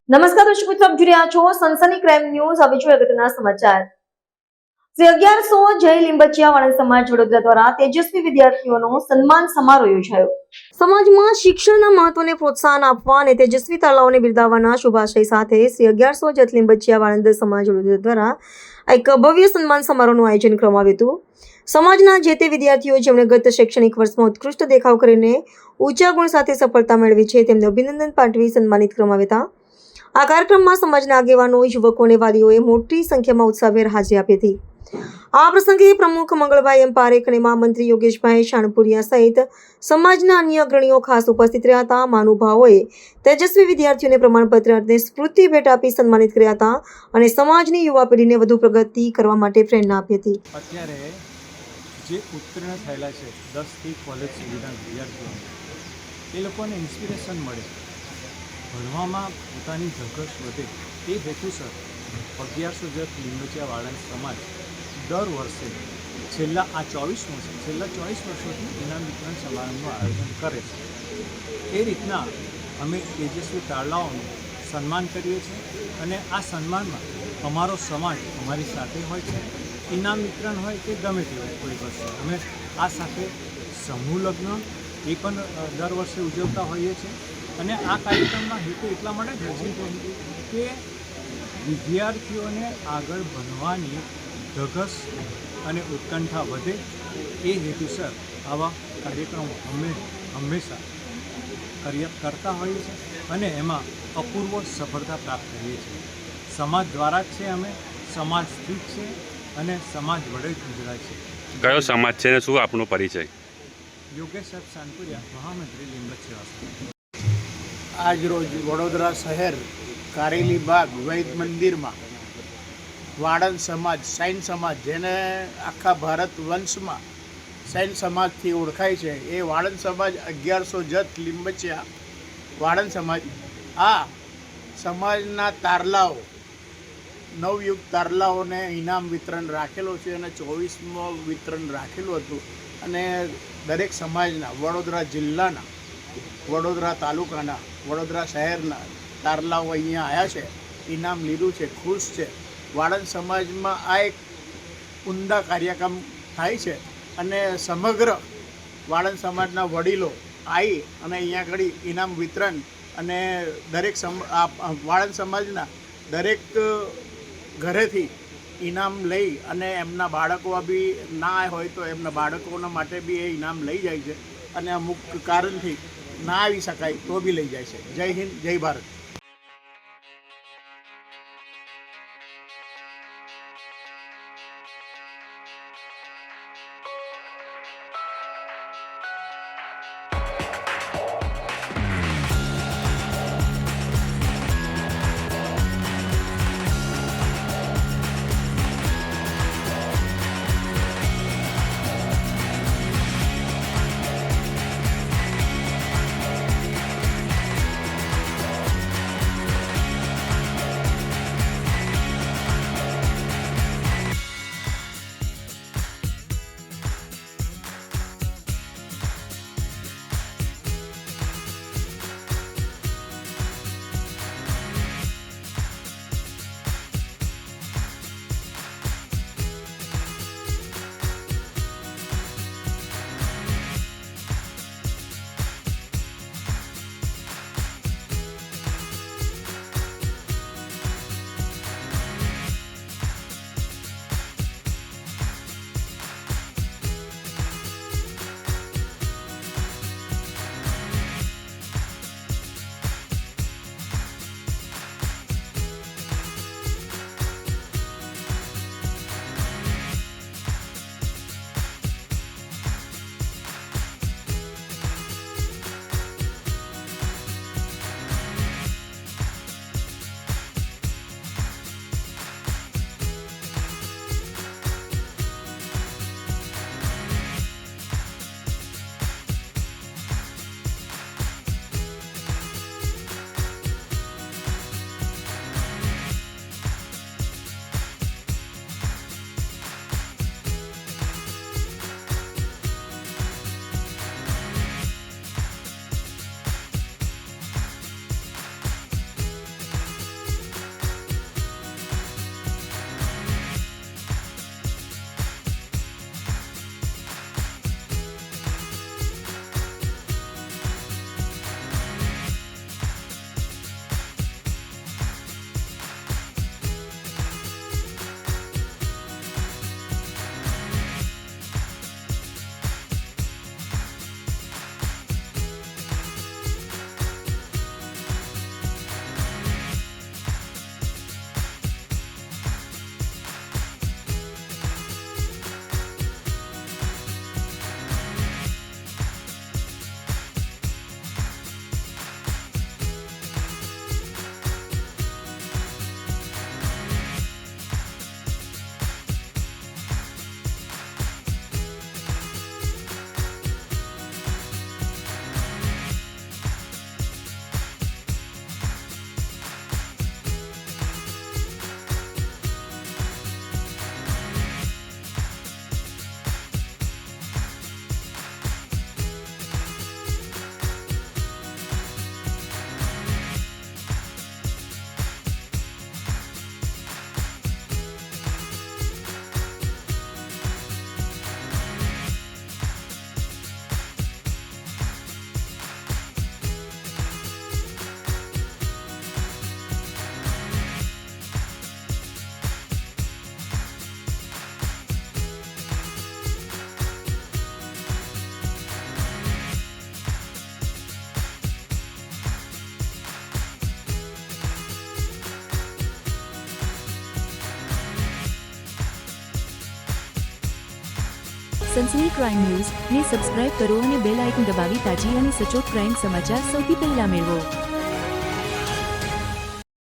નમસ્કાર દર્શક મિત્રો, આપ જોઈ રહ્યા છો સનસની ક્રાઇમ ન્યૂઝ. હવે જોઈએ અગત્યના સમાચાર. શ્રી 1100 જય લીંબચિયા વાણંદ સમાજ વડોદરા દ્વારા તેજસ્વી વિદ્યાર્થીઓનો સન્માન સમારોહ યોજાયો. સમાજમાં શિક્ષણના મહત્વને પ્રોત્સાહન આપવા અને તેજસ્વી તાલાઓને બિરદાવવાના શુભાશય સાથે શ્રી 1100 જય લીંબચિયા વાણંદ સમાજ વડોદરા દ્વારા એક ભવ્ય સન્માન સમારોહનું આયોજન કરવામાં આવ્યું હતું. સમાજના જે તે વિદ્યાર્થીઓ જેમણે ગત શૈક્ષણિક વર્ષમાં ઉત્કૃષ્ટ દેખાવ કરીને ઊંચા ગુણ સાથે સફળતા મેળવી છે તેમને અભિનંદન પાઠવી સન્માનિત કરવામાં આવ્યા હતા. આ કાર્યક્રમમાં સમાજના આગેવાનો, યુવકો અને વાલીઓએ મોટી સંખ્યામાં ઉત્સાહભેર હાજરી આપી હતી. આ પ્રસંગે પ્રમુખ મંગળભાઈ એમ પારેખ અને મહામંત્રી યોગેશભાઈ શાણપુરિયા સહિત સમાજના અન્ય અગ્રણીઓ ખાસ ઉપસ્થિત રહ્યા હતા. મહાનુભાવોએ તેજસ્વી વિદ્યાર્થીઓને પ્રમાણપત્ર અને સ્મૃતિ ભેટ આપી સન્માનિત કર્યા હતા અને સમાજની યુવા પેઢીને વધુ પ્રગતિ કરવા માટે પ્રેરણા આપી હતી. અત્યારે જે ઉત્તીર્ણ થયેલા છે 10થી કોલેજ સુધીના વિદ્યાર્થીઓ, એ લોકોને ઇન્સ્પિરેશન મળે, ભણવામાં પોતાની ધગશ વધે, એ હેતુસર 1100 જત લીંબચિયા વાળંદ સમાજ દર વર્ષે છેલ્લા 24 વર્ષોથી ઇનામ વિતરણ સમારંભનું આયોજન કરે છે. એ રીતના અમે તેજસ્વી તારલાઓનું સન્માન કરીએ છીએ અને આ સન્માનમાં અમારો સમાજ અમારી સાથે હોય છે. ઇનામ વિતરણ હોય કે ગમે તે હોય કોઈ વસ્તુ, અમે આ સાથે સમૂહ લગ્ન એ પણ દર વર્ષે ઉજવતા હોઈએ છીએ. અને આ કાર્યક્રમના હેતુ એટલા માટે છે કે વિદ્યાર્થીઓને આગળ ભણવાની ધગશ અને ઉત્કંઠા વધે, એ હેતુસર આવા કાર્યક્રમો અમે હંમેશા કરતા હોઈએ છીએ અને એમાં અપૂર્વ સફળતા પ્રાપ્ત કરીએ છીએ. સમાજ દ્વારા જ છે, અમે સમાજથી જ છે અને સમાજ વડે જ ગુજરાત છે. કયો સમાજ છે ને શું આપનો પરિચય? યોગેશ સાહેબ શાનપુરિયા, મહામંત્રી લીંબચિયા. આજરોજ વડોદરા શહેર કારેલી બાગ વૈદ મંદિરમાં વાળંદ સમાજ, સૈન સમાજ, જેને આખા ભારત વંશમાં સૈન સમાજથી ઓળખાય છે, એ વાળંદ સમાજ 1100 જત લીંબચિયા વાળંદ સમાજ આ સમાજના તારલાઓ, નવયુગ તારલાઓને ઇનામ વિતરણ રાખેલો છે અને 24મું વિતરણ રાખેલું હતું. અને દરેક સમાજના, વડોદરા જિલ્લાના, વડોદરા તાલુકાના, વડોદરા શહેરના તારલાઓ અહીંયા આવ્યા છે, ઇનામ લીધું છે, ખુશ છે. વાળંદ સમાજમાં આ એક ઉમદા કાર્યક્રમ થાય છે અને સમગ્ર વાળંદ સમાજના વડીલો આવી અને અહીંયા આગળ ઇનામ વિતરણ અને દરેક વાળંદ સમાજના દરેક ઘરેથી ઇનામ લઈ અને એમના બાળકો બી ના હોય તો એમના બાળકોના માટે બી એ ઇનામ લઈ જાય છે અને અમુક કારણથી ના આવી શકાય તો બી લઈ જાય છે. જય હિન્દ, જય ભારત. સનસની ક્રાઇમ ન્યૂઝ ને સબસ્ક્રાઇબ કરો અને બેલ આઇકન દબાવી તાજી અને સચોટ ક્રાઇમ સમાચાર સૌથી પહેલા મેળવો.